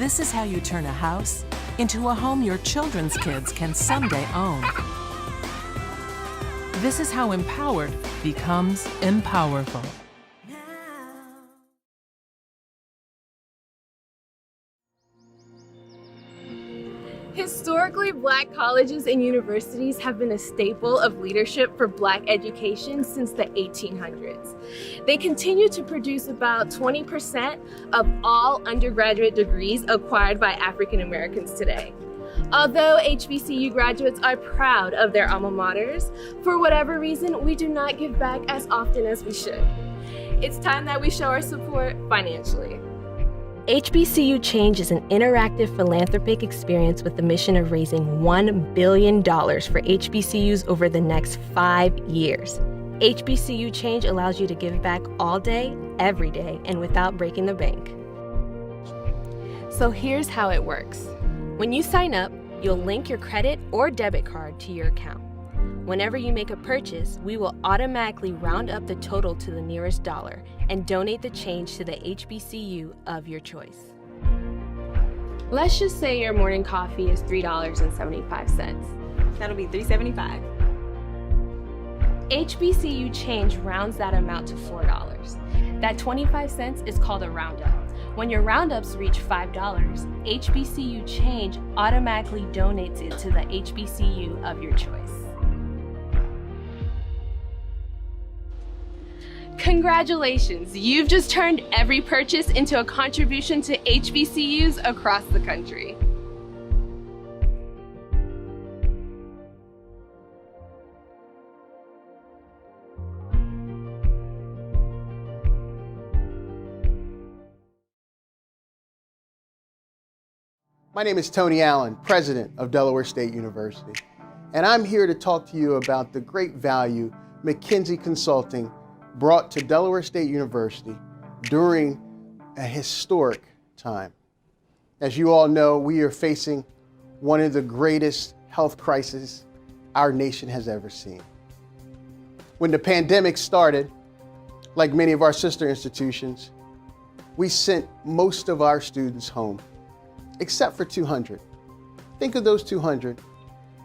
This is how you turn a house into a home your children's kids can someday own. This is how empowered becomes empowerful. Historically, Black colleges and universities have been a staple of leadership for Black education since the 1800s. They continue to produce about 20% of all undergraduate degrees acquired by African Americans today. Although HBCU graduates are proud of their alma maters, for whatever reason, we do not give back as often as we should. It's time that we show our support financially. HBCU Change is an interactive philanthropic experience with the mission of raising $1 billion for HBCUs over the next 5 years. HBCU Change allows you to give back all day, every day, and without breaking the bank. So here's how it works. When you sign up, you'll link your credit or debit card to your account. Whenever you make a purchase, we will automatically round up the total to the nearest dollar and donate the change to the HBCU of your choice. Let's just say your morning coffee is $3.75. That'll be $3.75. HBCU Change rounds that amount to $4. That 25 cents is called a roundup. When your roundups reach $5, HBCU Change automatically donates it to the HBCU of your choice. Congratulations, you've just turned every purchase into a contribution to HBCUs across the country. My name is Tony Allen, president of Delaware State University, and I'm here to talk to you about the great value McKinsey Consulting brought to Delaware State University during a historic time. As you all know, we are facing one of the greatest health crises our nation has ever seen. When the pandemic started, like many of our sister institutions, we sent most of our students home, except for 200. Think of those 200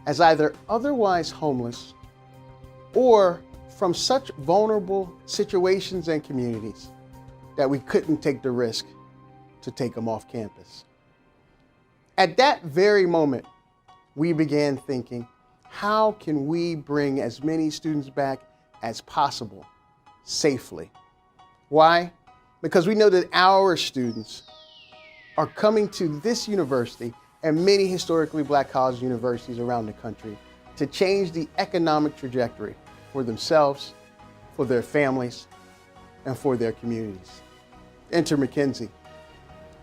as either otherwise homeless or from such vulnerable situations and communities that we couldn't take the risk to take them off campus. At that very moment, we began thinking, how can we bring as many students back as possible safely? Why? Because we know that our students are coming to this university and many historically Black college universities around the country to change the economic trajectory for themselves, for their families, and for their communities. Enter McKinsey.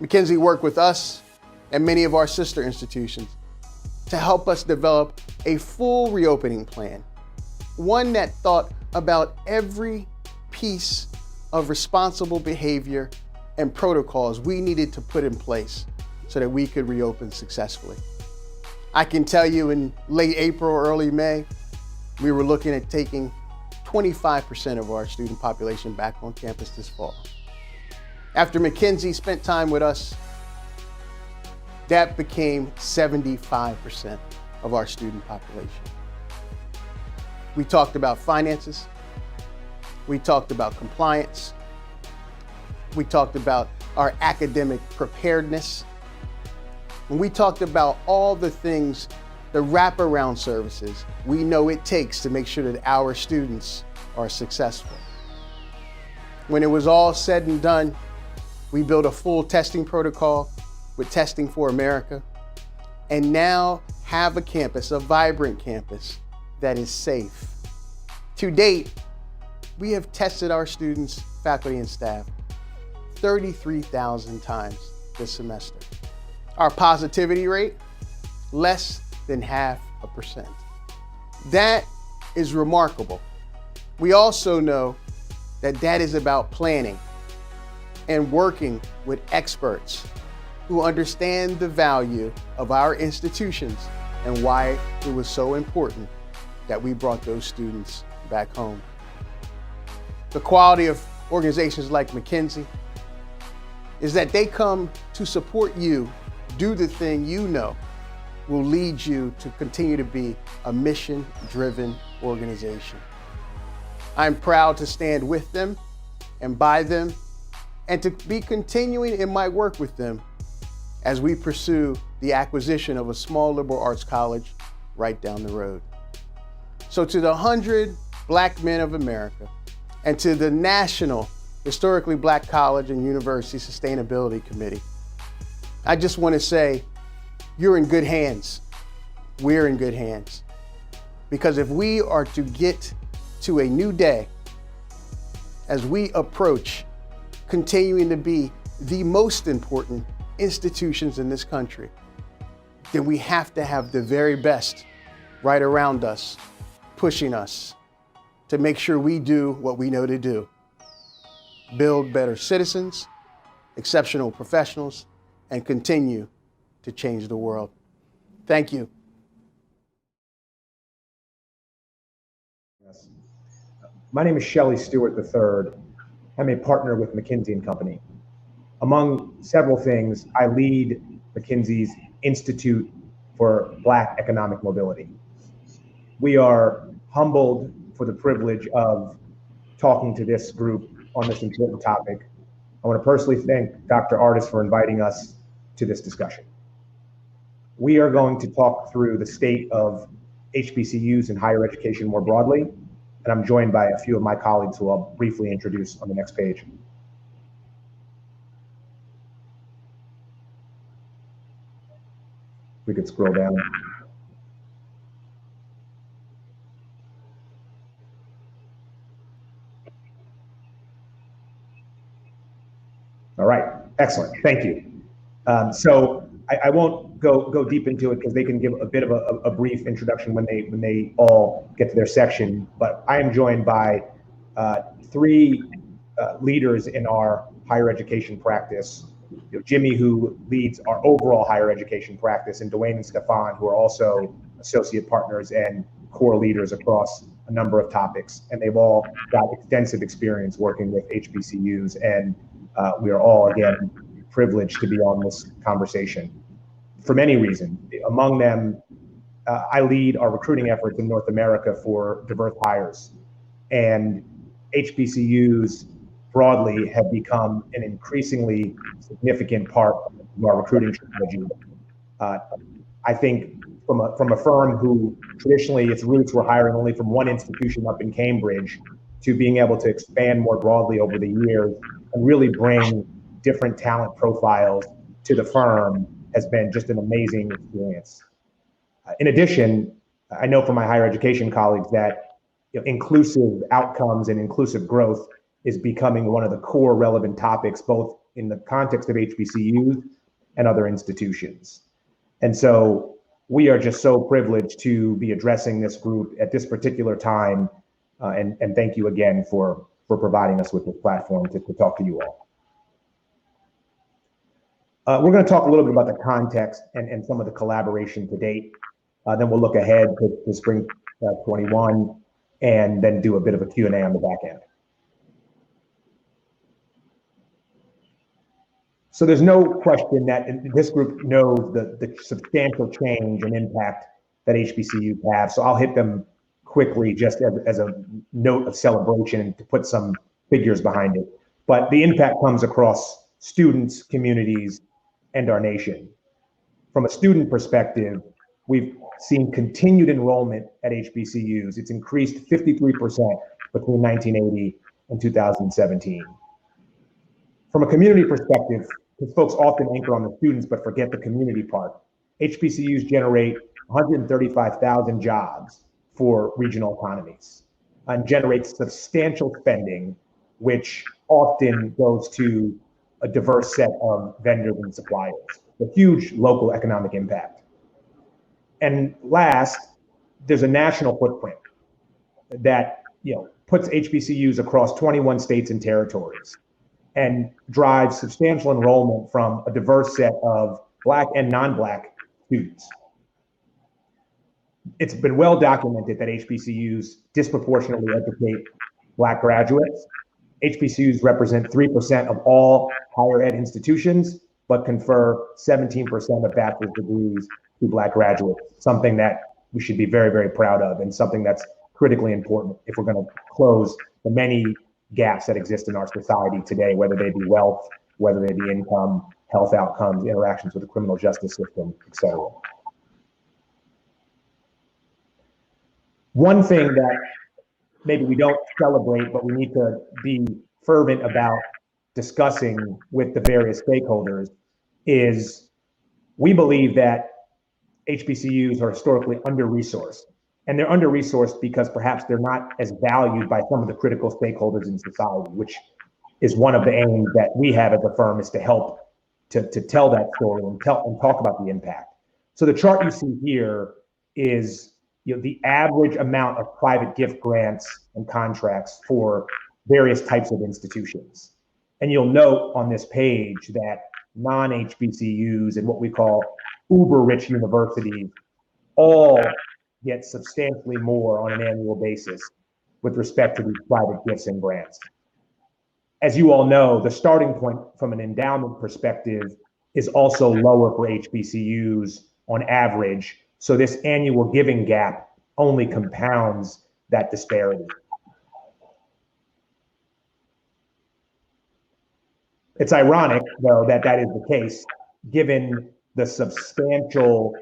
McKinsey worked with us and many of our sister institutions to help us develop a full reopening plan, one that thought about every piece of responsible behavior and protocols we needed to put in place so that we could reopen successfully. I can tell you in late April or early May, we were looking at taking 25% of our student population back on campus this fall. After McKinsey spent time with us, that became 75% of our student population. We talked about finances, we talked about compliance, we talked about our academic preparedness, and we talked about all the things, the wraparound services we know it takes to make sure that our students are successful. When it was all said and done, we built a full testing protocol with Testing for America, and now have a campus, a vibrant campus, that is safe. To date, we have tested our students, faculty, and staff 33,000 times this semester. Our positivity rate, less than 0.5%. That is remarkable. We also know that that is about planning and working with experts who understand the value of our institutions and why it was so important that we brought those students back home. The quality of organizations like McKinsey is that they come to support you do the thing you know will lead you to continue to be a mission-driven organization. I'm proud to stand with them and by them, and to be continuing in my work with them as we pursue the acquisition of a small liberal arts college right down the road. So to the 100 Black men of America, and to the National Historically Black College and University Sustainability Committee, I just want to say, you're in good hands. We're in good hands. Because if we are to get to a new day, as we approach continuing to be the most important institutions in this country, then we have to have the very best right around us, pushing us to make sure we do what we know to do. Build better citizens, exceptional professionals, and continue to change the world. Thank you. My name is Shelley Stewart III. I'm a partner with McKinsey & Company. Among several things, I lead McKinsey's Institute for Black Economic Mobility. We are humbled for the privilege of talking to this group on this important topic. I want to personally thank Dr. Artis for inviting us to this discussion. We are going to talk through the state of HBCUs and higher education more broadly, and I'm joined by a few of my colleagues who I'll briefly introduce on the next page. We could scroll down. All right, excellent, thank you. So I won't go deep into it because they can give a bit of a brief introduction when they all get to their section. But I am joined by three leaders in our higher education practice. Jimmy, who leads our overall higher education practice, and Dwayne and Stefan, who are also associate partners and core leaders across a number of topics. And they've all got extensive experience working with HBCUs, and we are all, again, privileged to be on this conversation for many reasons. Among them, I lead our recruiting efforts in North America for diverse hires, and HBCUs broadly have become an increasingly significant part of our recruiting strategy. I think from a firm who traditionally its roots were hiring only from one institution up in Cambridge, to being able to expand more broadly over the years and really bring different talent profiles to the firm has been just an amazing experience. In addition, I know from my higher education colleagues that inclusive outcomes and inclusive growth is becoming one of the core relevant topics, both in the context of HBCUs and other institutions. And so we are just so privileged to be addressing this group at this particular time. And thank you again for providing us with this platform to talk to you all. We're going to talk a little bit about the context and some of the collaboration to date. Then we'll look ahead to spring 21 and then do a bit of a Q&A on the back end. So there's no question that this group knows the substantial change and impact that HBCUs have. So I'll hit them quickly just as a note of celebration and to put some figures behind it. But the impact comes across students, communities, and our nation. From a student perspective, we've seen continued enrollment at HBCUs. It's increased 53% between 1980 and 2017. From a community perspective, because folks often anchor on the students but forget the community part, HBCUs generate 135,000 jobs for regional economies and generate substantial spending, which often goes to a diverse set of vendors and suppliers, a huge local economic impact. And last, there's a national footprint that puts HBCUs across 21 states and territories and drives substantial enrollment from a diverse set of Black and non-Black students. It's been well documented that HBCUs disproportionately educate Black graduates. HBCUs represent 3% of all higher ed institutions but confer 17% of bachelor's degrees to Black graduates, something that we should be very, very proud of, and something that's critically important if we're going to close the many gaps that exist in our society today, whether they be wealth, whether they be income, health outcomes, interactions with the criminal justice system, et cetera. One thing that maybe we don't celebrate, but we need to be fervent about discussing with the various stakeholders is we believe that HBCUs are historically under-resourced. And they're under-resourced because perhaps they're not as valued by some of the critical stakeholders in society, which is one of the aims that we have at the firm, is to help to tell that story and talk about the impact. So the chart you see here is the average amount of private gift grants and contracts for various types of institutions. And you'll note on this page that non-HBCUs and what we call uber-rich universities all get substantially more on an annual basis with respect to these private gifts and grants. As you all know, the starting point from an endowment perspective is also lower for HBCUs on average. So this annual giving gap only compounds that disparity. It's ironic, though, that that is the case, given the substantial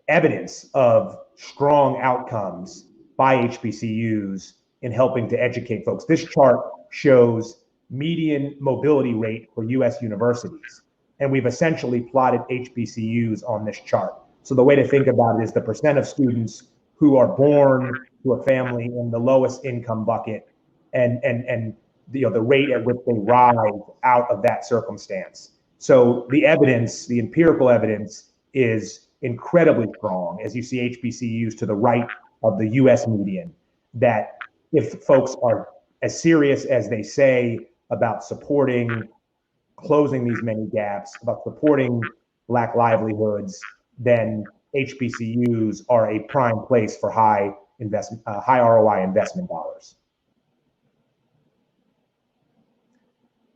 evidence of strong outcomes by HBCUs in helping to educate folks. This chart shows median mobility rate for US universities, and we've essentially plotted HBCUs on this chart. So the way to think about it is the percent of students who are born to a family in the lowest income bucket, and the rate at which they rise out of that circumstance. So the evidence, the empirical evidence, is incredibly strong, as you see HBCUs to the right of the US median, that if folks are as serious as they say about supporting closing these many gaps, about supporting Black livelihoods, then HBCUs are a prime place for high ROI investment dollars.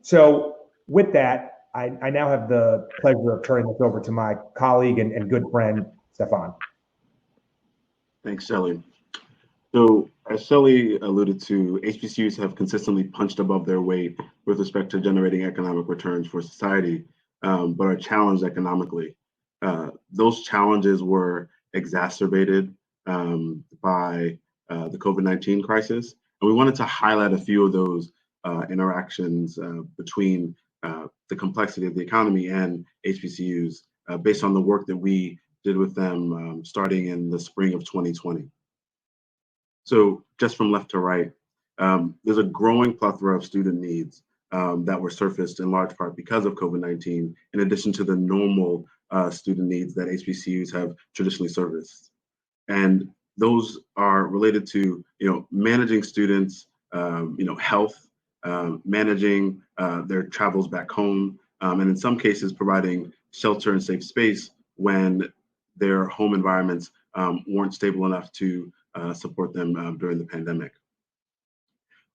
So with that, I now have the pleasure of turning this over to my colleague and good friend, Stefan. Thanks, Shelley. So as Shelley alluded to, HBCUs have consistently punched above their weight with respect to generating economic returns for society, but are challenged economically. Those challenges were exacerbated by the COVID-19 crisis. And we wanted to highlight a few of those interactions between the complexity of the economy and HBCUs based on the work that we did with them starting in the spring of 2020. So just from left to right, there's a growing plethora of student needs that were surfaced in large part because of COVID-19, in addition to the normal student needs that HBCUs have traditionally serviced. And those are related to managing students, health, managing their travels back home, and in some cases providing shelter and safe space when their home environments weren't stable enough to support them during the pandemic.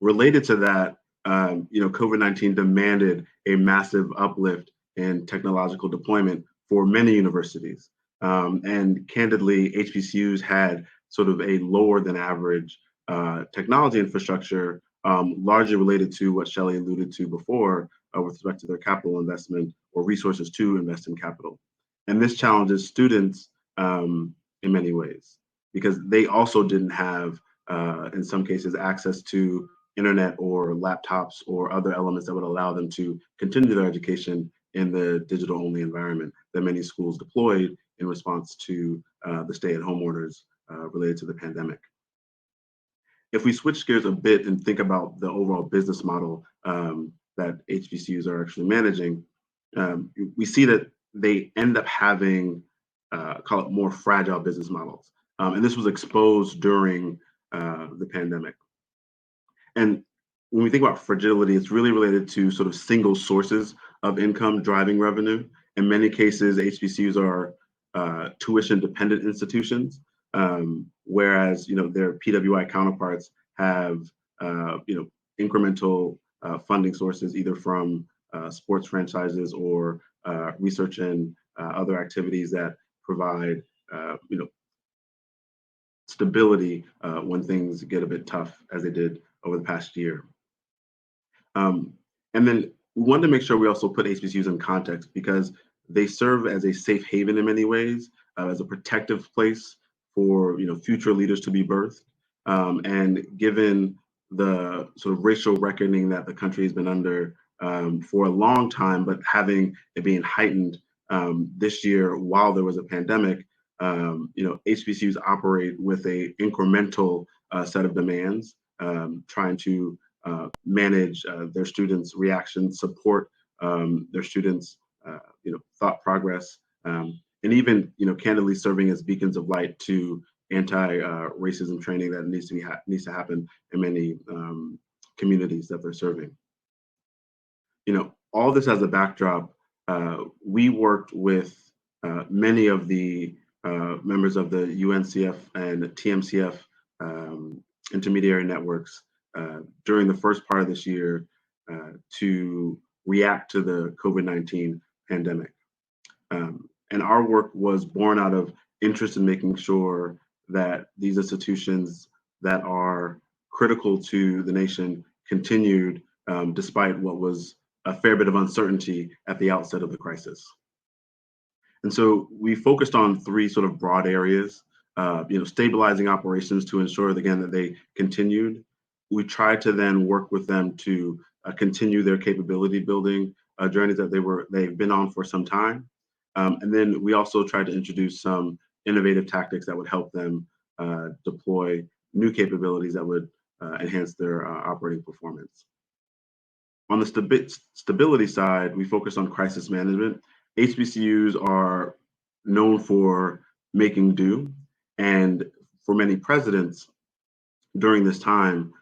Related to that, COVID-19 demanded a massive uplift in technological deployment for many universities. And candidly, HBCUs had sort of a lower than average technology infrastructure, largely related to what Shelley alluded to before with respect to their capital investment or resources to invest in capital. And this challenges students in many ways, because they also didn't have, in some cases, access to internet or laptops or other elements that would allow them to continue their education in the digital-only environment that many schools deployed in response to the stay-at-home orders related to the pandemic. If we switch gears a bit and think about the overall business model that HBCUs are actually managing, we see that they end up having, call it more fragile business models. And this was exposed during the pandemic. And when we think about fragility, it's really related to sort of single sources of income driving revenue. In many cases, HBCUs are tuition-dependent institutions, whereas their PWI counterparts have incremental funding sources, either from sports franchises or research and other activities that provide stability when things get a bit tough, as they did over the past year. And then we wanted to make sure we also put HBCUs in context because they serve as a safe haven in many ways, as a protective place for future leaders to be birthed. And given the sort of racial reckoning that the country has been under for a long time, but having it being heightened this year while there was a pandemic, HBCUs operate with a incremental set of demands, trying to manage their students' reactions, support their students' thought progress, and even candidly serving as beacons of light to anti-racism training that needs to happen in many communities that they're serving. All this as a backdrop, we worked with many of the members of the UNCF and TMCF intermediary networks during the first part of this year to react to the COVID-19 pandemic. And our work was born out of interest in making sure that these institutions that are critical to the nation continued despite what was a fair bit of uncertainty at the outset of the crisis. And so we focused on three sort of broad areas, stabilizing operations to ensure, again, that they continued. We tried to then work with them to continue their capability building journeys that they've been on for some time. And then we also tried to introduce some innovative tactics that would help them deploy new capabilities that would enhance their operating performance. On the stability side, we focused on crisis management. HBCUs are known for making do, and for many presidents during this time,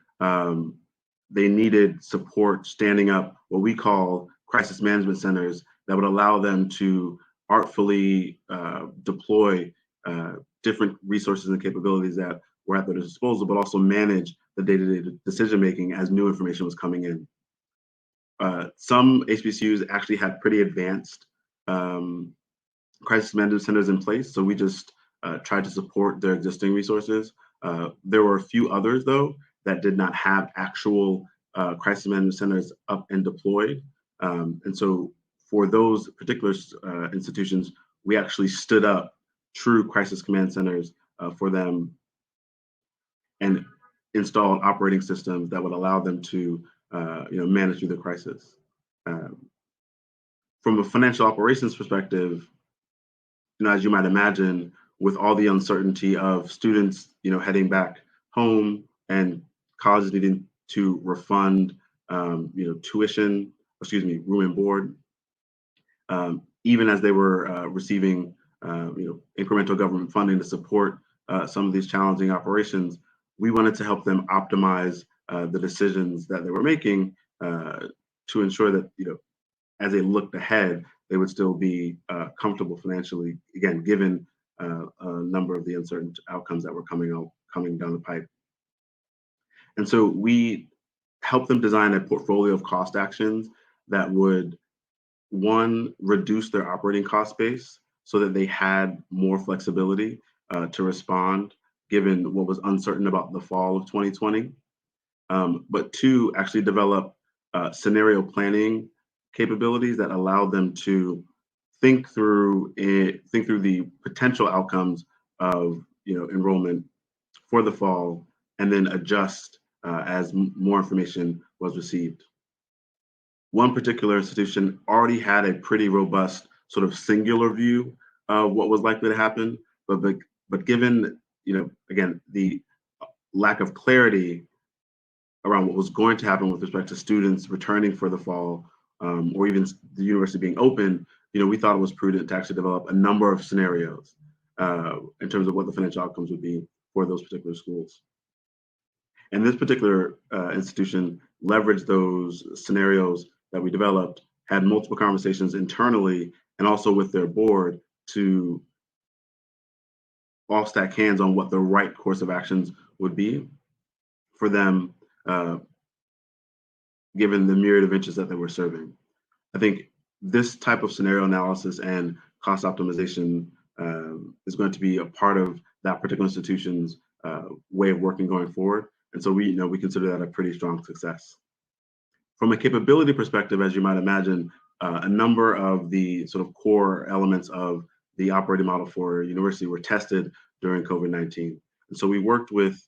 they needed support standing up what we call crisis management centers that would allow them to artfully deploy different resources and capabilities that were at their disposal, but also manage the day-to-day decision-making as new information was coming in. Some HBCUs actually had pretty advanced crisis management centers in place, so we just tried to support their existing resources. There were a few others, though, that did not have actual crisis management centers up and deployed. And so for those particular institutions, we actually stood up true crisis command centers for them and installed operating systems that would allow them to manage through the crisis. From a financial operations perspective, as you might imagine, with all the uncertainty of students, heading back home and colleges needing to refund, tuition, room and board, even as they were receiving, incremental government funding to support some of these challenging operations, we wanted to help them optimize the decisions that they were making to ensure that, as they looked ahead, they would still be comfortable financially, again, given a number of the uncertain outcomes that were coming down the pipe. And so we helped them design a portfolio of cost actions that would, one, reduce their operating cost base so that they had more flexibility to respond given what was uncertain about the fall of 2020. But two, actually develop scenario planning capabilities that allow them to think through the potential outcomes of enrollment for the fall, and then adjust as more information was received. One particular institution already had a pretty robust sort of singular view of what was likely to happen, but given again the lack of clarity around what was going to happen with respect to students returning for the fall, or even the university being open, we thought it was prudent to actually develop a number of scenarios in terms of what the financial outcomes would be for those particular schools. And this particular institution leveraged those scenarios that we developed, had multiple conversations internally and also with their board to all stack hands on what the right course of actions would be for them, given the myriad of interests that they were serving. I think this type of scenario analysis and cost optimization is going to be a part of that particular institution's way of working going forward. And so we consider that a pretty strong success. From a capability perspective, as you might imagine, a number of the sort of core elements of the operating model for university were tested during COVID-19. And so we worked with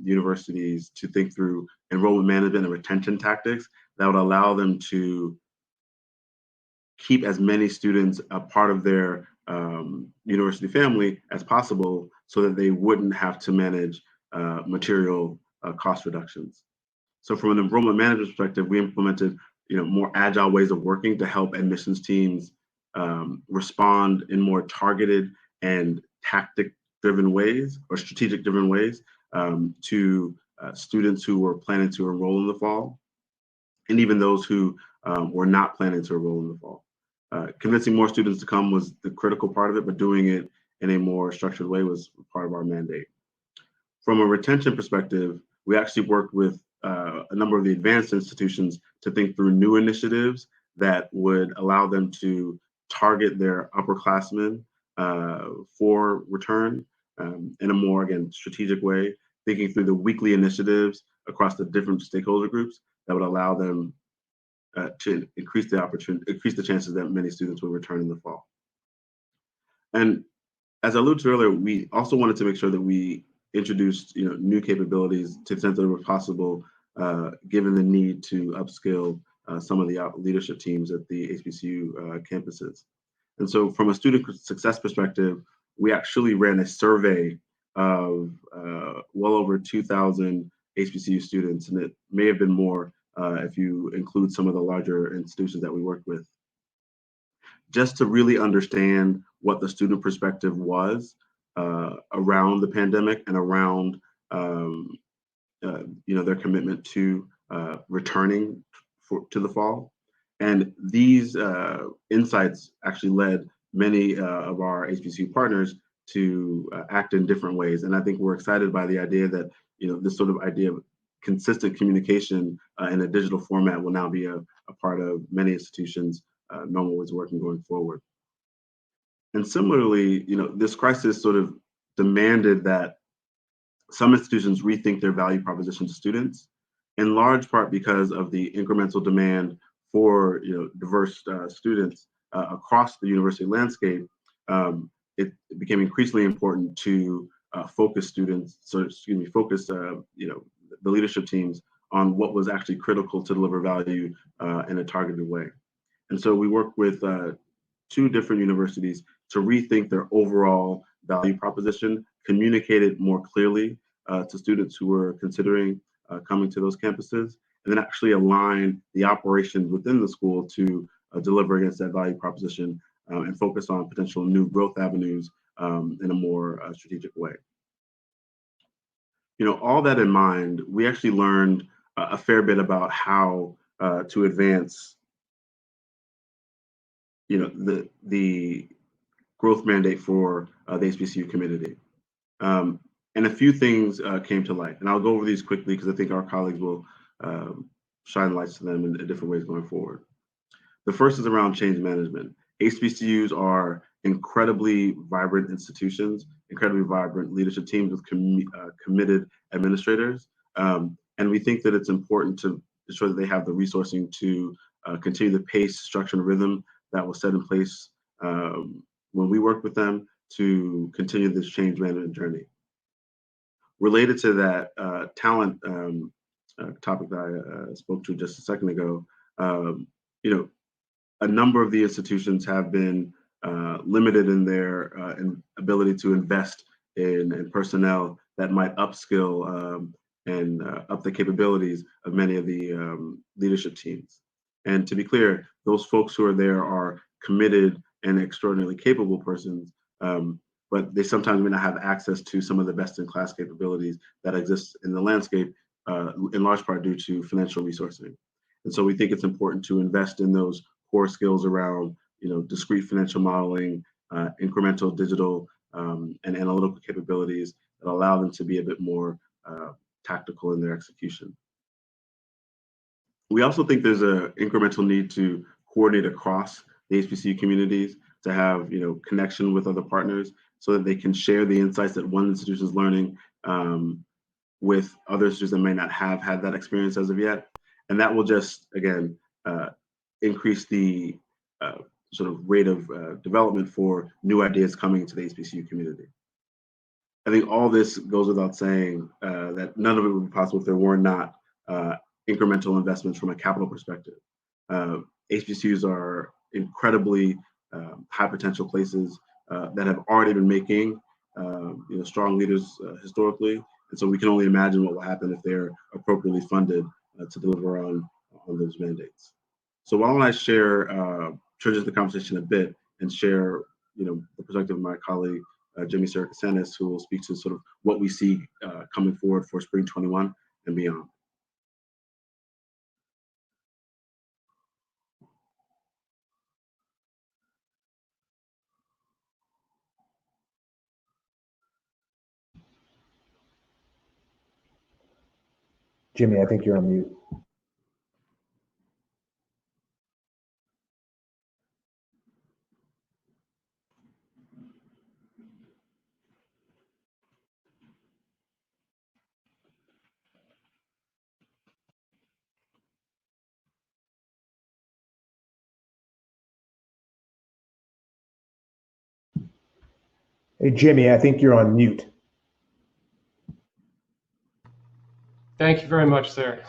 universities to think through enrollment management and retention tactics that would allow them to keep as many students a part of their university family as possible so that they wouldn't have to manage material cost reductions. So from an enrollment management perspective, we implemented more agile ways of working to help admissions teams respond in more targeted and tactic-driven ways or strategic-driven ways to students who were planning to enroll in the fall, and even those who were not planning to enroll in the fall. Convincing more students to come was the critical part of it, but doing it in a more structured way was part of our mandate. From a retention perspective, we actually worked with a number of the advanced institutions to think through new initiatives that would allow them to target their upperclassmen for return in a more, again, strategic way, thinking through the weekly initiatives across the different stakeholder groups that would allow them to increase the chances that many students will return in the fall. And as I alluded to earlier, we also wanted to make sure that we introduced new capabilities to the extent that it was possible, given the need to upskill some of the leadership teams at the HBCU campuses. And so from a student success perspective, we actually ran a survey of well over 2,000 HBCU students, and it may have been more if you include some of the larger institutions that we worked with, just to really understand what the student perspective was around the pandemic and around their commitment to returning to the fall. And these insights actually led many of our HBCU partners to act in different ways. And I think we're excited by the idea that this sort of idea of consistent communication in a digital format will now be a part of many institutions' normal ways of working going forward. And similarly, this crisis sort of demanded that some institutions rethink their value proposition to students, in large part because of the incremental demand for diverse students across the university landscape. It became increasingly important to focus the leadership teams on what was actually critical to deliver value in a targeted way. And so we worked with 2 different universities to rethink their overall value proposition, communicate it more clearly to students who were considering coming to those campuses, and then actually align the operations within the school to deliver against that value proposition and focus on potential new growth avenues in a more strategic way. All that in mind, we actually learned a fair bit about how to advance the growth mandate for the HBCU community. And a few things came to light. And I'll go over these quickly because I think our colleagues will shine lights to them in different ways going forward. The first is around change management. HBCUs are incredibly vibrant institutions, incredibly vibrant leadership teams with committed administrators. And we think that it's important to ensure that they have the resourcing to continue the pace, structure, and rhythm that was set in place when we worked with them to continue this change management journey. Related to that talent topic that I spoke to just a second ago, a number of the institutions have been limited in their ability to invest in personnel that might upskill and up the capabilities of many of the leadership teams. And to be clear, those folks who are there are committed and extraordinarily capable persons, but they sometimes may not have access to some of the best-in-class capabilities that exist in the landscape, in large part due to financial resourcing. And so we think it's important to invest in those core skills around, discrete financial modeling, incremental digital and analytical capabilities that allow them to be a bit more tactical in their execution. We also think there's an incremental need to coordinate across the HBCU communities, to have connection with other partners, so that they can share the insights that one institution is learning with other institutions that may not have had that experience as of yet. And that will just, again, increase the sort of rate of development for new ideas coming into the HBCU community. I think all this goes without saying that none of it would be possible if there were not incremental investments from a capital perspective. HBCUs are incredibly high potential places that have already been making strong leaders historically, and so we can only imagine what will happen if they're appropriately funded to deliver on those mandates. So why don't I share transition the conversation a bit and share the perspective of my colleague Jimmy Sirakasanis, who will speak to sort of what we see coming forward for Spring 21 and beyond. Jimmy, I think you're on mute. Hey, Jimmy, I think you're on mute. Thank you very much, sir.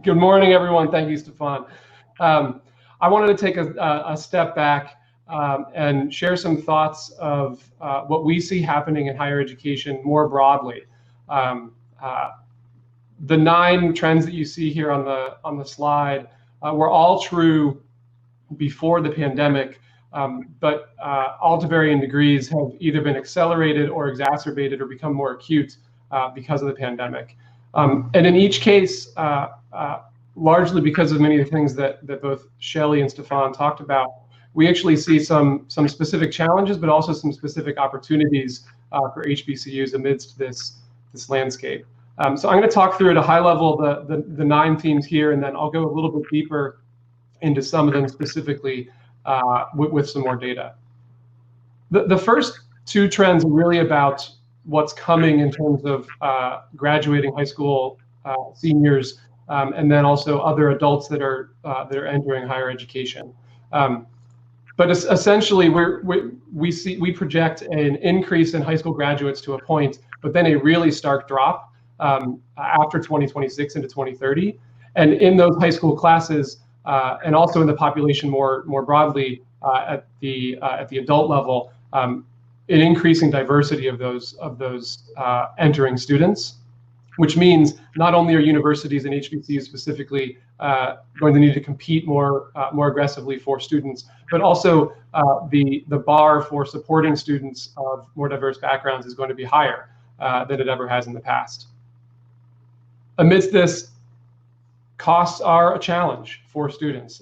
Good morning, everyone. Thank you, Stefan. I wanted to take a step back and share some thoughts of what we see happening in higher education more broadly. The 9 trends that you see here on the slide were all true before the pandemic, but all to varying degrees have either been accelerated or exacerbated or become more acute because of the pandemic. And in each case, largely because of many of the things that both Shelley and Stefan talked about, we actually see some specific challenges, but also some specific opportunities for HBCUs amidst this landscape. So I'm going to talk through at a high level the 9 themes here, and then I'll go a little bit deeper into some of them specifically with some more data. The first 2 trends are really about what's coming in terms of graduating high school seniors, and then also other adults that are entering higher education. But essentially, we project an increase in high school graduates to a point, but then a really stark drop after 2026 into 2030. And in those high school classes, and also in the population more broadly at the adult level, an increasing diversity of those entering students, which means not only are universities and HBCUs specifically going to need to compete more aggressively for students, but also the bar for supporting students of more diverse backgrounds is going to be higher than it ever has in the past. Amidst this, costs are a challenge for students.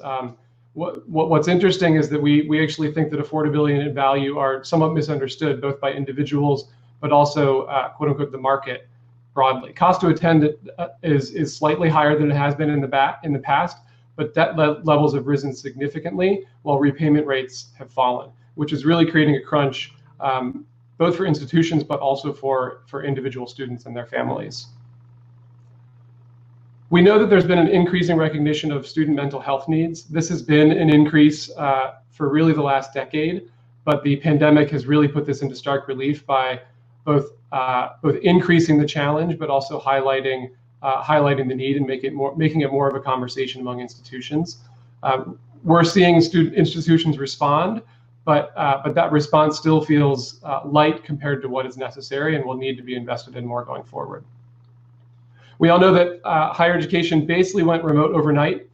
What's interesting is that we actually think that affordability and value are somewhat misunderstood, both by individuals, but also quote unquote the market broadly. Cost to attend is slightly higher than it has been in the past, but debt levels have risen significantly while repayment rates have fallen, which is really creating a crunch both for institutions, but also for individual students and their families. We know that there's been an increasing recognition of student mental health needs. This has been an increase for really the last decade, but the pandemic has really put this into stark relief by both increasing the challenge, but also highlighting the need and making it more of a conversation among institutions. We're seeing institutions respond, but that response still feels light compared to what is necessary and will need to be invested in more going forward. We all know that higher education basically went remote overnight.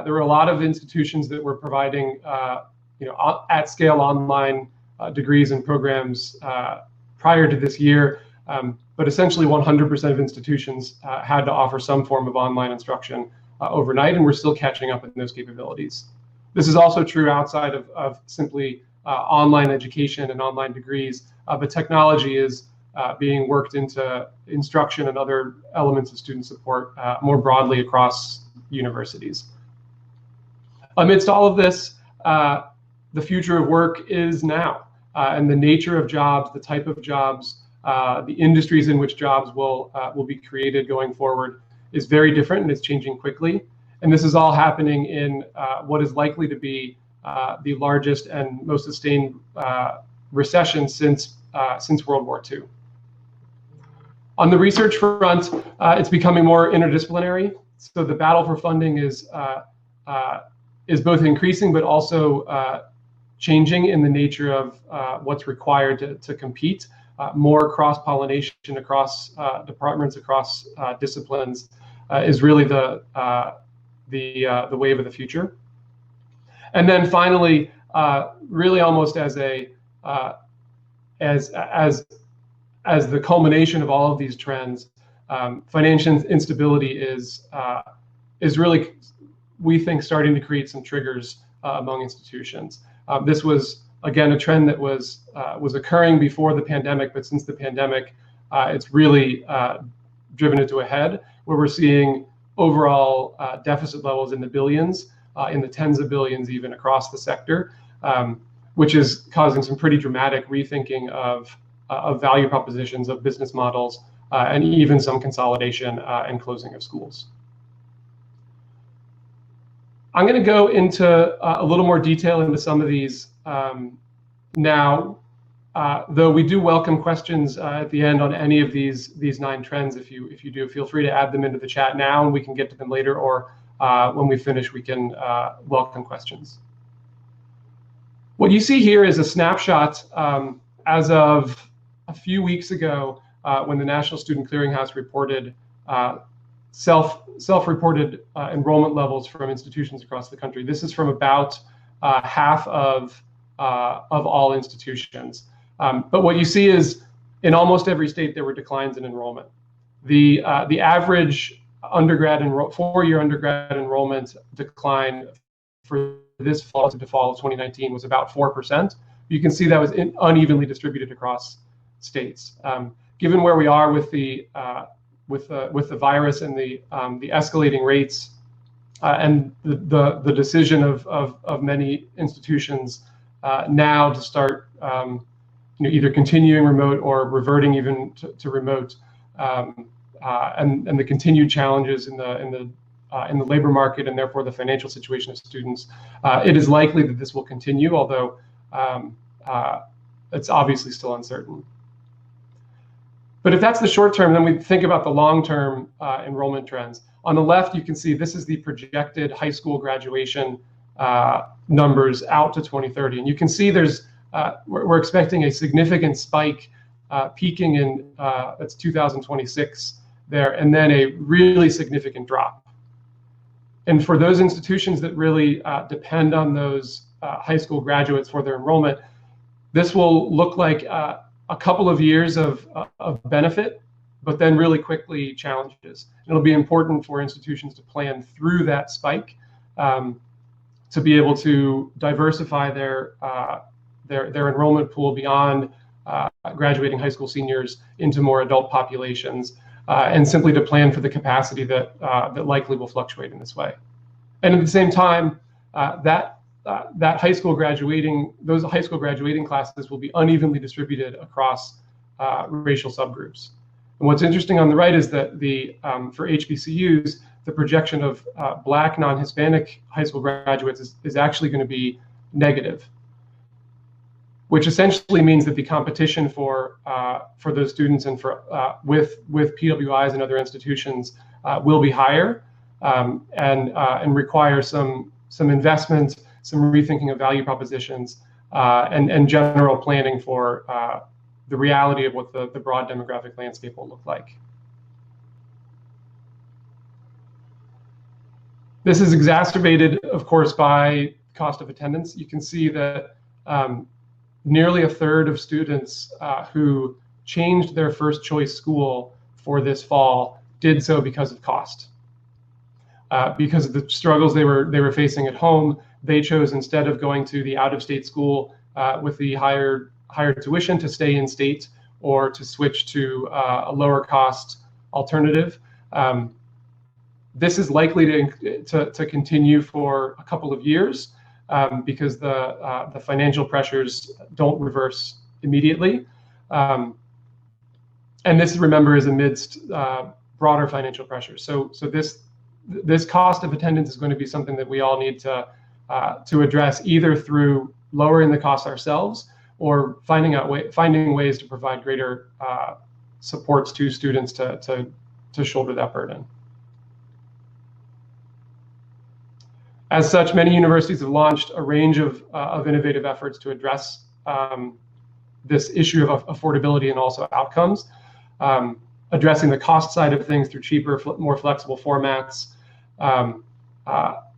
There were a lot of institutions that were providing at scale online degrees and programs prior to this year, but essentially 100% of institutions had to offer some form of online instruction overnight, and we're still catching up in those capabilities. This is also true outside of simply online education and online degrees, but technology is being worked into instruction and other elements of student support more broadly across universities. Amidst all of this, the future of work is now, and the nature of jobs, the type of jobs, the industries in which jobs will be created going forward is very different, and it's changing quickly. And this is all happening in what is likely to be the largest and most sustained recession since World War II. On the research front, it's becoming more interdisciplinary. So the battle for funding is both increasing, but also changing in the nature of what's required to compete. More cross-pollination across departments, across disciplines, is really the wave of the future. And then finally, really almost as the culmination of all of these trends, financial instability is really, we think, starting to create some triggers among institutions. This was, again, a trend that was occurring before the pandemic, but since the pandemic, it's really driven it to a head, where we're seeing overall deficit levels in the billions, in the tens of billions even across the sector, which is causing some pretty dramatic rethinking of value propositions, of business models, and even some consolidation and closing of schools. I'm going to go into a little more detail into some of these now, though we do welcome questions at the end on any of these 9 trends. If you do, feel free to add them into the chat now, and we can get to them later, or when we finish, we can welcome questions. What you see here is a snapshot as of a few weeks ago, when the National Student Clearinghouse reported self-reported enrollment levels from institutions across the country. This is from about half of all institutions. But what you see is, in almost every state, there were declines in enrollment. The average four-year undergrad enrollment decline for this fall to fall of 2019 was about 4%. You can see that was unevenly distributed across states. Given where we are with the virus and the escalating rates, and the decision of many institutions now to start either continuing remote or reverting even to remote, and the continued challenges in the labor market, and therefore the financial situation of students, it is likely that this will continue, although it's obviously still uncertain. But if that's the short term, then we think about the long-term enrollment trends. On the left, you can see this is the projected high school graduation numbers out to 2030. And you can see we're expecting a significant spike peaking in that's 2026 there, and then a really significant drop. And for those institutions that really depend on those high school graduates for their enrollment, this will look like a couple of years of benefit, but then really quickly challenges. It'll be important for institutions to plan through that spike, to be able to diversify their enrollment pool beyond graduating high school seniors into more adult populations, and simply to plan for the capacity that likely will fluctuate in this way. And at the same time, those high school graduating classes will be unevenly distributed across racial subgroups. And what's interesting on the right is that for HBCUs, the projection of Black non-Hispanic high school graduates is actually going to be negative, which essentially means that the competition for those students and with PWIs and other institutions will be higher, and require some investment, some rethinking of value propositions, and general planning for the reality of what the broad demographic landscape will look like. This is exacerbated, of course, by cost of attendance. You can see that nearly a third of students who changed their first choice school for this fall did so because of cost. Because of the struggles they were facing at home, they chose, instead of going to the out-of-state school with the higher tuition, to stay in state or to switch to a lower cost alternative. This is likely to continue for a couple of years, because the financial pressures don't reverse immediately. And this, remember, is amidst broader financial pressures. So this cost of attendance is going to be something that we all need to address, either through lowering the costs ourselves or finding ways to provide greater supports to students to shoulder that burden. As such, many universities have launched a range of innovative efforts to address this issue of affordability and also outcomes, addressing the cost side of things through cheaper, more flexible formats,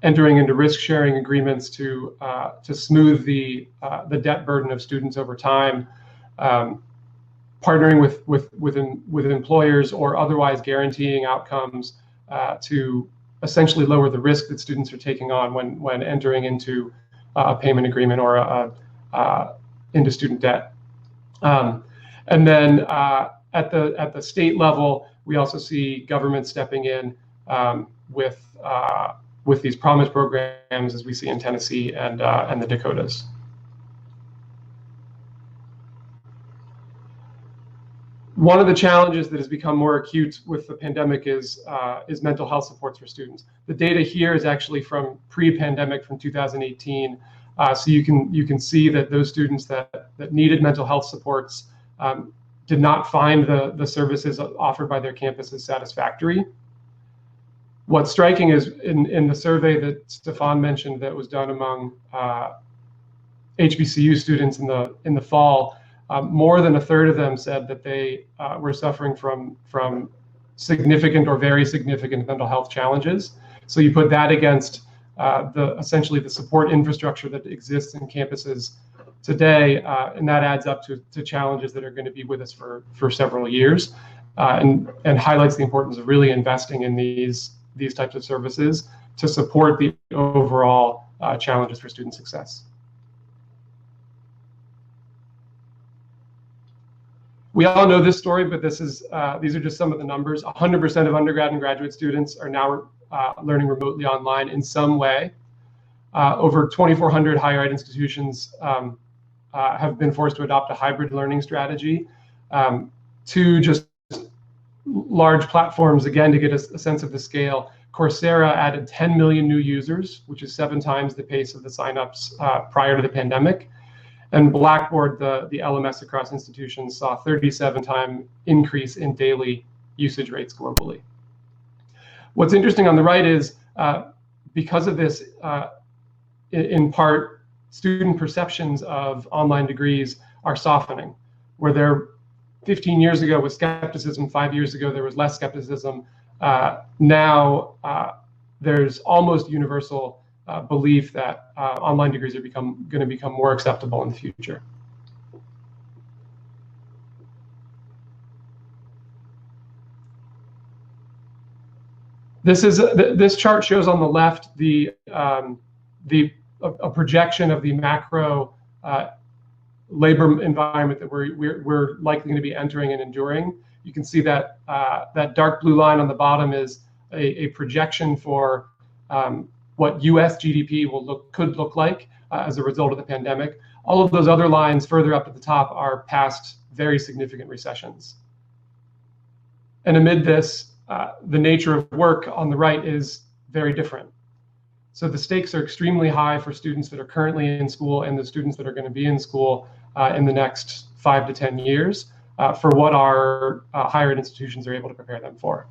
entering into risk-sharing agreements to smooth the debt burden of students over time, partnering with employers or otherwise guaranteeing outcomes to essentially lower the risk that students are taking on when entering into a payment agreement or into student debt. And then at the state level, we also see government stepping in with these promise programs, as we see in Tennessee and the Dakotas. One of the challenges that has become more acute with the pandemic is mental health supports for students. The data here is actually from pre-pandemic, from 2018. So you can see that those students that needed mental health supports did not find the services offered by their campuses satisfactory. What's striking is in the survey that Stefan mentioned that was done among HBCU students in the fall, more than a third of them said that they were suffering from significant or very significant mental health challenges. So you put that against essentially the support infrastructure that exists in campuses today, and that adds up to challenges that are going to be with us for several years, and highlights the importance of really investing in these types of services to support the overall challenges for student success. We all know this story, but these are just some of the numbers. 100% of undergrad and graduate students are now learning remotely online in some way. Over 2,400 higher ed institutions have been forced to adopt a hybrid learning strategy. Two just large platforms, again, to get a sense of the scale. Coursera added 10 million new users, which is 7 times the pace of the signups prior to the pandemic. And Blackboard, the LMS across institutions, saw a 37-time increase in daily usage rates globally. What's interesting on the right is, because of this, in part, student perceptions of online degrees are softening. Where there 15 years ago was skepticism, 5 years ago there was less skepticism. Now there's almost universal belief that online degrees are going to become more acceptable in the future. This chart shows on the left a projection of the macro labor environment that we're likely going to be entering and enduring. You can see that that dark blue line on the bottom is a projection for what U.S. GDP could look like as a result of the pandemic. All of those other lines further up at the top are past very significant recessions. And amid this, the nature of work on the right is very different. So the stakes are extremely high for students that are currently in school and the students that are going to be in school in the next 5 to 10 years for what our higher ed institutions are able to prepare them for.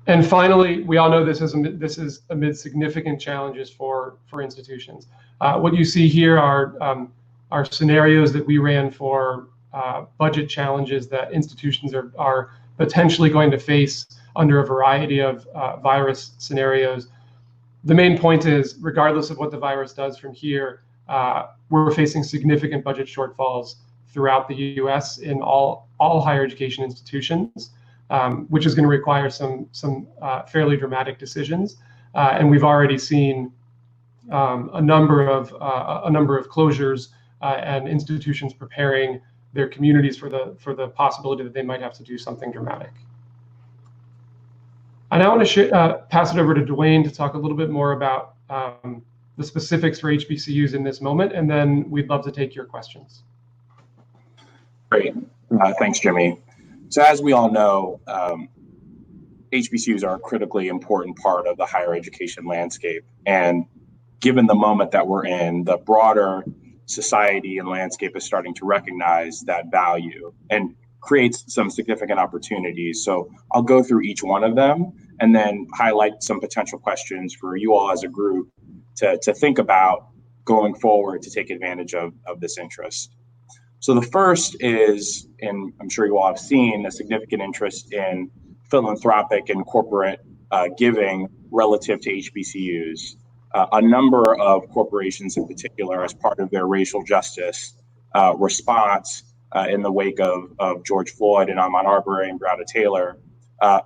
And finally, we all know this is amid significant challenges for institutions. What you see here are scenarios that we ran for budget challenges that institutions are potentially going to face under a variety of virus scenarios. The main point is, regardless of what the virus does from here, we're facing significant budget shortfalls throughout the U.S. in all higher education institutions. Which is going to require some fairly dramatic decisions, and we've already seen a number of closures and institutions preparing their communities for the possibility that they might have to do something dramatic. I now want to pass it over to Dwayne to talk a little bit more about the specifics for HBCUs in this moment, and then we'd love to take your questions. Great. Thanks, Jimmy. So as we all know, HBCUs are a critically important part of the higher education landscape. And given the moment that we're in, the broader society and landscape is starting to recognize that value and creates some significant opportunities. So I'll go through each one of them and then highlight some potential questions for you all as a group to think about going forward to take advantage of this interest. So the first is, and I'm sure you all have seen, a significant interest in philanthropic and corporate giving relative to HBCUs. A number of corporations in particular, as part of their racial justice response in the wake of George Floyd and Ahmaud Arbery and Breonna Taylor,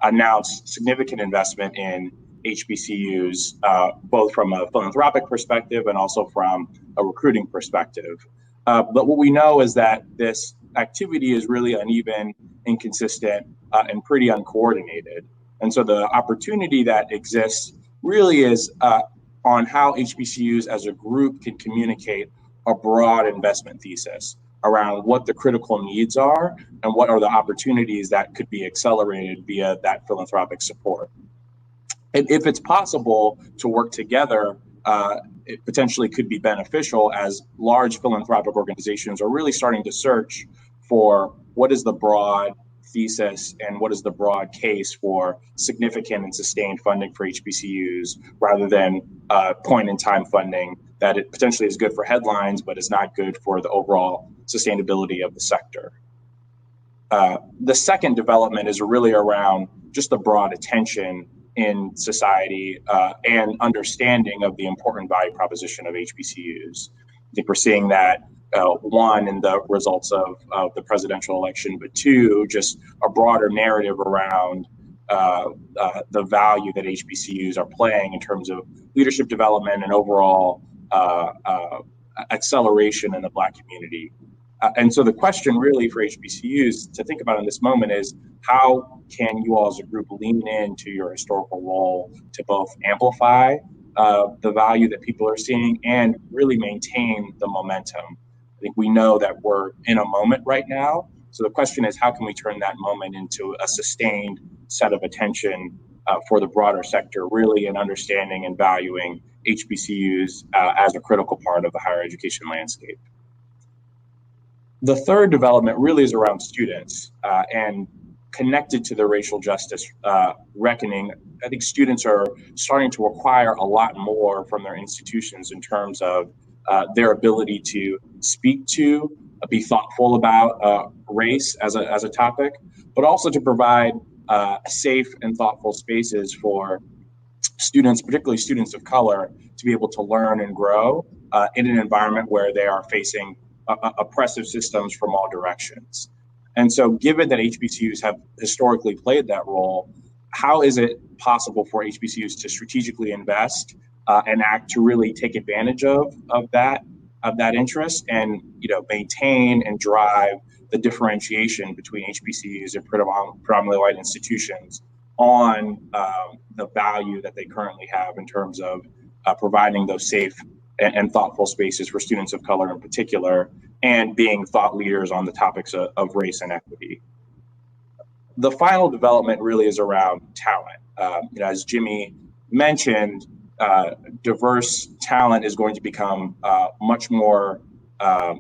announced significant investment in HBCUs, both from a philanthropic perspective and also from a recruiting perspective. But what we know is that this activity is really uneven, inconsistent, and pretty uncoordinated. And so the opportunity that exists really is on how HBCUs as a group can communicate a broad investment thesis around what the critical needs are and what are the opportunities that could be accelerated via that philanthropic support. And if it's possible to work together, it potentially could be beneficial, as large philanthropic organizations are really starting to search for what is the broad thesis and what is the broad case for significant and sustained funding for HBCUs, rather than point in time funding that it potentially is good for headlines, but is not good for the overall sustainability of the sector. The second development is really around just the broad attention in society and understanding of the important value proposition of HBCUs. I think we're seeing that, one, in the results of the presidential election, but two, just a broader narrative around the value that HBCUs are playing in terms of leadership development and overall acceleration in the Black community. And so the question really for HBCUs to think about in this moment is, how can you all as a group lean into your historical role to both amplify the value that people are seeing and really maintain the momentum? I think we know that we're in a moment right now. So the question is, how can we turn that moment into a sustained set of attention for the broader sector, really in understanding and valuing HBCUs as a critical part of the higher education landscape? The third development really is around students and connected to the racial justice reckoning. I think students are starting to require a lot more from their institutions in terms of their ability to speak to, be thoughtful about race as a topic, but also to provide safe and thoughtful spaces for students, particularly students of color, to be able to learn and grow in an environment where they are facing oppressive systems from all directions. And so given that HBCUs have historically played that role, how is it possible for HBCUs to strategically invest and act to really take advantage of that interest and maintain and drive the differentiation between HBCUs and predominantly white institutions on the value that they currently have in terms of providing those safe and thoughtful spaces for students of color in particular, and being thought leaders on the topics of race and equity. The final development really is around talent. As Jimmy mentioned, diverse talent is going to become much more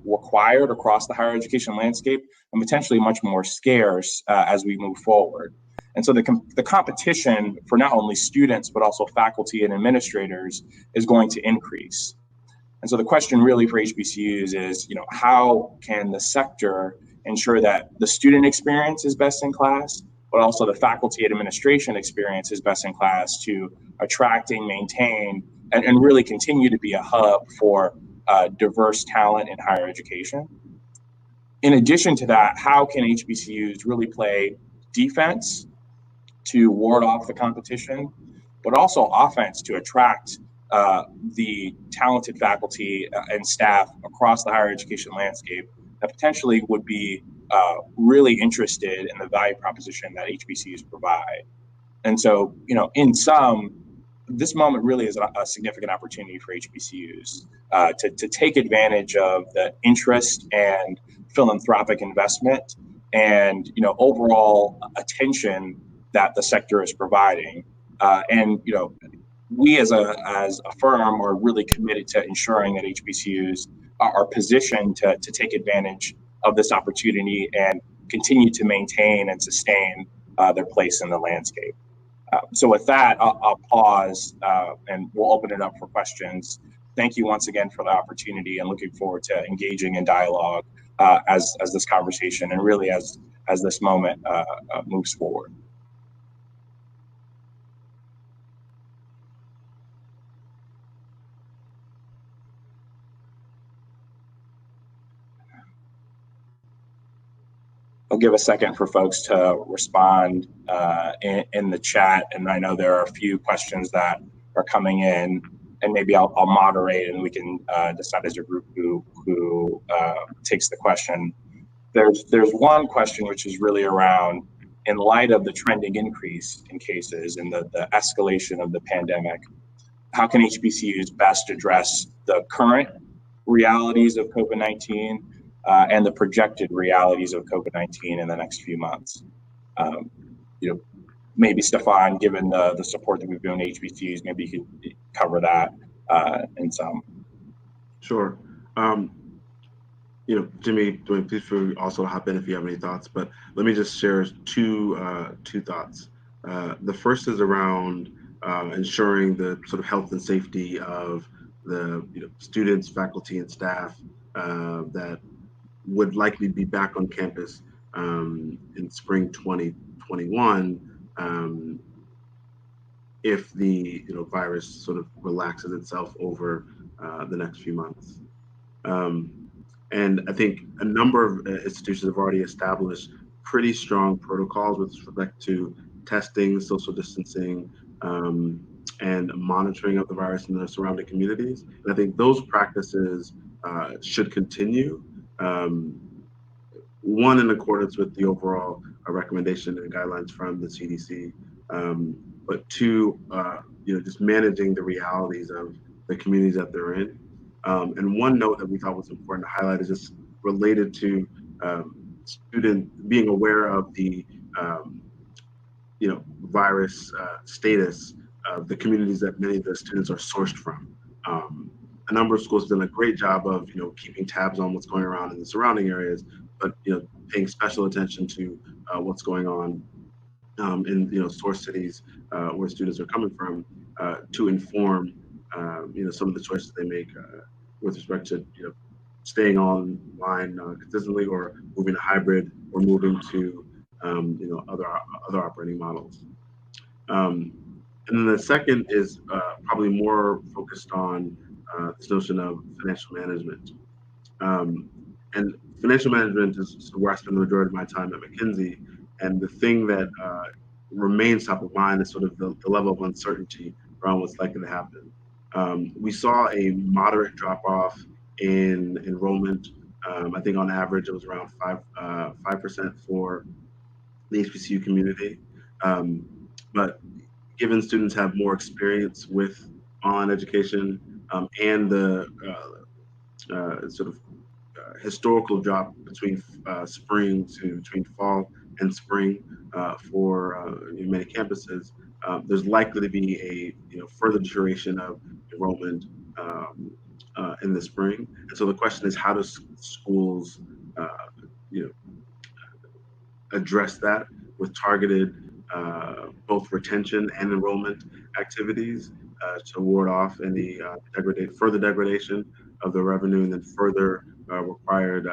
required across the higher education landscape and potentially much more scarce as we move forward. And so the competition for not only students, but also faculty and administrators is going to increase. And so the question really for HBCUs is, how can the sector ensure that the student experience is best in class, but also the faculty and administration experience is best in class to attracting, maintain, and really continue to be a hub for diverse talent in higher education. In addition to that, how can HBCUs really play defense to ward off the competition, but also offense to attract the talented faculty and staff across the higher education landscape that potentially would be really interested in the value proposition that HBCUs provide? And so, in sum, this moment really is a significant opportunity for HBCUs to take advantage of the interest and philanthropic investment and overall attention that the sector is providing. And we as a firm are really committed to ensuring that HBCUs are positioned to take advantage of this opportunity and continue to maintain and sustain their place in the landscape. So with that, I'll pause and we'll open it up for questions. Thank you once again for the opportunity, and looking forward to engaging in dialogue as this conversation and really as this moment moves forward. I'll give a second for folks to respond in the chat, and I know there are a few questions that are coming in, and maybe I'll moderate and we can decide as a group who takes the question. There's one question which is really around, in light of the trending increase in cases and the escalation of the pandemic, how can HBCUs best address the current realities of COVID-19 and the projected realities of COVID-19 in the next few months? Maybe Stefan, given the support that we've given to HBCUs, maybe you could cover that in some. Sure. Jimmy, please feel also hop in if you have any thoughts, but let me just share two thoughts. The first is around ensuring the sort of health and safety of the students, faculty, and staff that would likely be back on campus in spring 2021 if the virus sort of relaxes itself over the next few months. And I think a number of institutions have already established pretty strong protocols with respect to testing, social distancing, and monitoring of the virus in the surrounding communities. And I think those practices should continue. One, in accordance with the overall recommendation and guidelines from the CDC, but two, just managing the realities of the communities that they're in. And one note that we thought was important to highlight is just related to student being aware of the virus status of the communities that many of the students are sourced from. A number of schools have done a great job of keeping tabs on what's going around in the surrounding areas, but paying special attention to what's going on in source cities where students are coming from to inform some of the choices they make with respect to staying online consistently, or moving to hybrid, or moving to other operating models. And then the second is probably more focused on this notion of financial management. And financial management is where I spend the majority of my time at McKinsey. And the thing that remains top of mind is sort of the level of uncertainty around what's likely to happen. We saw a moderate drop off in enrollment. I think on average it was around 5% for the HBCU community. But given students have more experience with online education and the sort of historical drop between between fall and spring for many campuses, there's likely to be a further deterioration of enrollment in the spring. And so the question is, how does schools address that with targeted both retention and enrollment activities to ward off any further degradation of the revenue, and then further required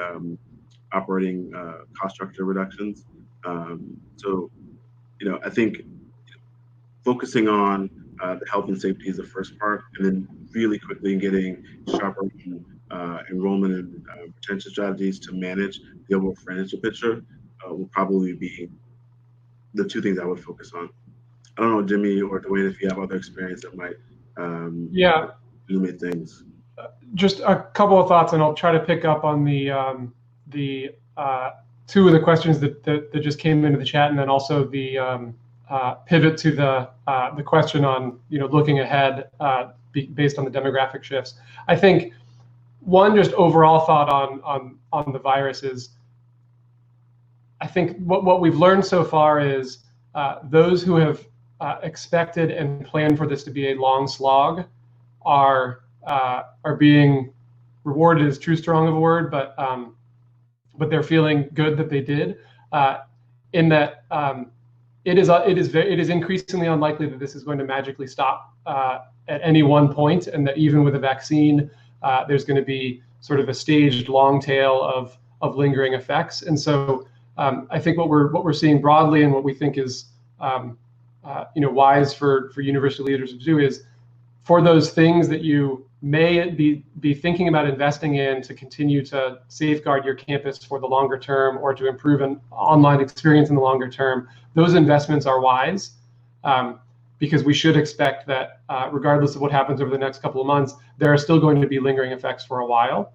operating cost structure reductions. So, I think focusing on the health and safety is the first part, and then really quickly getting sharper enrollment and retention strategies to manage the overall financial picture will probably be the two things I would focus on. I don't know, Jimmy or Dwayne, if you have other experience that might illuminate things. Just a couple of thoughts, and I'll try to pick up on the two of the questions that just came into the chat, and then also the pivot to the question on looking ahead based on the demographic shifts. I think one just overall thought on the virus is, I think what we've learned so far is those who have expected and planned for this to be a long slog are being rewarded is too strong of a word, but they're feeling good that they did. In that it is increasingly unlikely that this is going to magically stop at any one point, and that even with a vaccine, there's going to be sort of a staged long tail of lingering effects. And so I think what we're seeing broadly, and what we think is wise for university leaders to do, is for those things that you may be thinking about investing in to continue to safeguard your campus for the longer term, or to improve an online experience in the longer term, those investments are wise, because we should expect that regardless of what happens over the next couple of months, there are still going to be lingering effects for a while.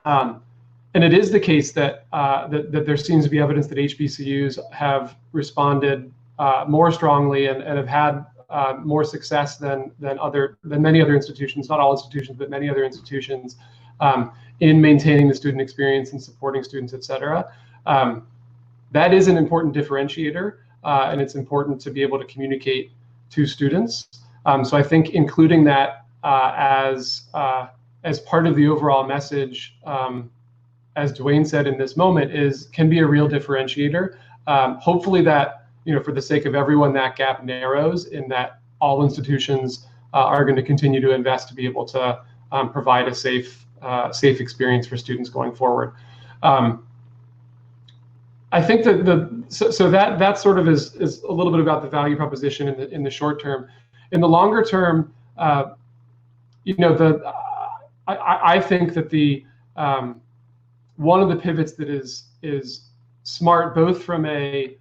And it is the case that there seems to be evidence that HBCUs have responded more strongly and have had more success than many other institutions, not all institutions, but many other institutions, in maintaining the student experience and supporting students, et cetera. That is an important differentiator, and it's important to be able to communicate to students. So I think including that as part of the overall message, as Dwayne said in this moment, can be a real differentiator. Hopefully that, for the sake of everyone, that gap narrows, in that all institutions are going to continue to invest to be able to provide a safe experience for students going forward. I think that that sort of is a little bit about the value proposition in the short term. In the longer term, I think that the one of the pivots that is smart, both from a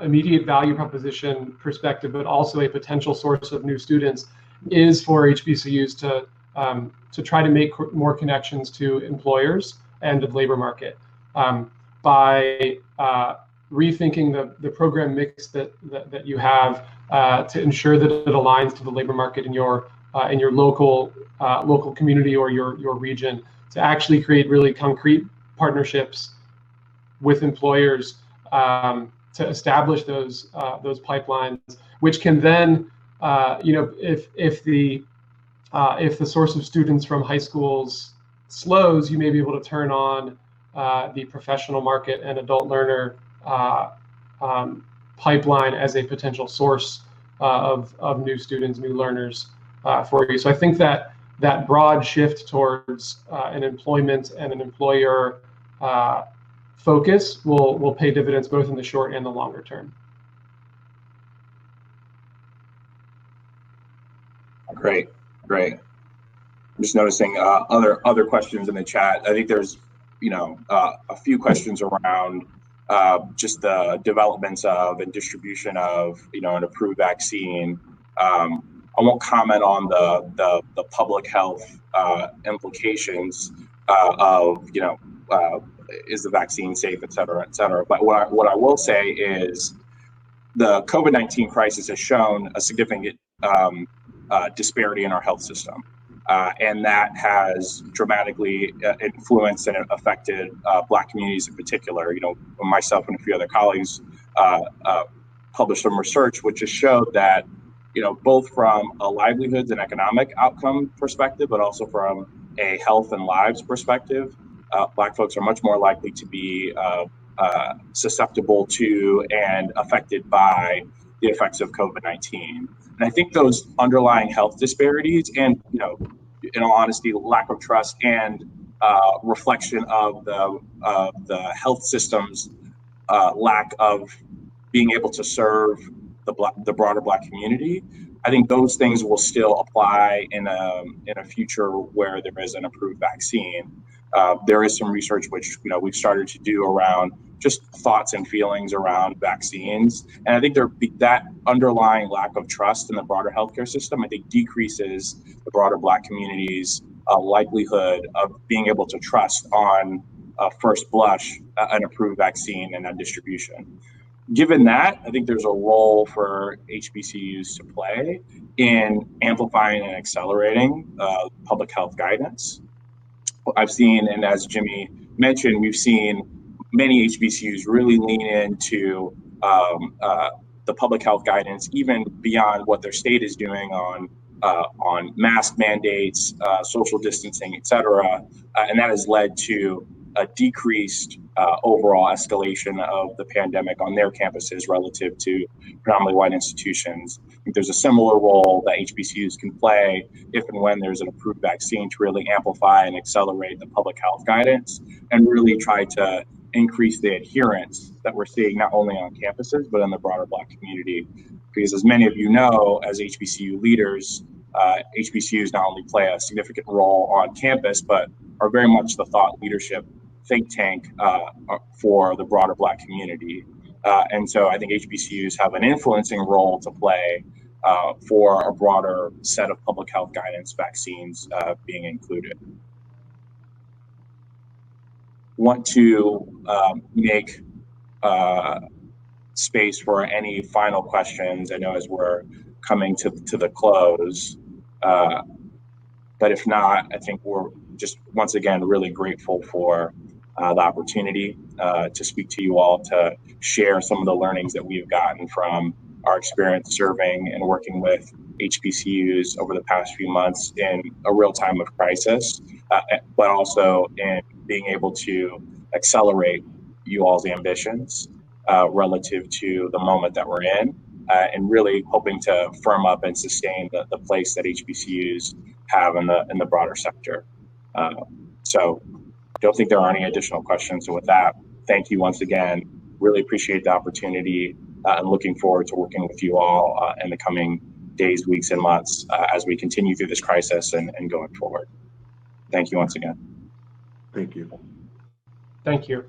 immediate value proposition perspective, but also a potential source of new students, is for HBCUs to try to make more connections to employers and the labor market, by rethinking the program mix that you have, to ensure that it aligns to the labor market in your local community or your region, to actually create really concrete partnerships with employers, to establish those pipelines, which can then, if the source of students from high schools slows, you may be able to turn on the professional market and adult learner pipeline as a potential source of new students, new learners for you. So I think that broad shift towards an employment and an employer focus will pay dividends both in the short and the longer term. Great. I'm just noticing other questions in the chat. I think there's a few questions around just the developments of and distribution of an approved vaccine. I won't comment on the public health implications of is the vaccine safe, et cetera. But what I will say is the COVID-19 crisis has shown a significant disparity in our health system. And that has dramatically influenced and affected Black communities in particular. Myself and a few other colleagues published some research which has showed that, both from a livelihoods and economic outcome perspective, but also from a health and lives perspective, Black folks are much more likely to be susceptible to and affected by the effects of COVID-19. And I think those underlying health disparities and, in all honesty, lack of trust and reflection of the health system's lack of being able to serve the broader Black community, I think those things will still apply in a future where there is an approved vaccine. There is some research which we've started to do around just thoughts and feelings around vaccines, and I think that underlying lack of trust in the broader healthcare system, I think, decreases the broader Black community's likelihood of being able to trust on first blush an approved vaccine and a distribution. Given that, I think there's a role for HBCUs to play in amplifying and accelerating public health guidance. I've seen, and as Jimmy mentioned, we've seen many HBCUs really lean into the public health guidance, even beyond what their state is doing on mask mandates, social distancing, et cetera. And that has led to a decreased overall escalation of the pandemic on their campuses relative to predominantly white institutions. I think there's a similar role that HBCUs can play if and when there's an approved vaccine to really amplify and accelerate the public health guidance and really try to increase the adherence that we're seeing not only on campuses, but in the broader Black community. Because as many of you know, as HBCU leaders, HBCUs not only play a significant role on campus, but are very much the thought leadership think tank for the broader Black community. And so I think HBCUs have an influencing role to play for a broader set of public health guidance, vaccines being included. Want to make space for any final questions. I know as we're coming to the close, but if not, I think we're just once again really grateful for the opportunity to speak to you all, to share some of the learnings that we've gotten from our experience serving and working with HBCUs over the past few months in a real time of crisis, but also in being able to accelerate you all's ambitions relative to the moment that we're in, and really hoping to firm up and sustain the place that HBCUs have in the broader sector. So don't think there are any additional questions. So with that, thank you once again. Really appreciate the opportunity and looking forward to working with you all in the coming days, weeks, and months as we continue through this crisis and going forward. Thank you once again. Thank you. Thank you.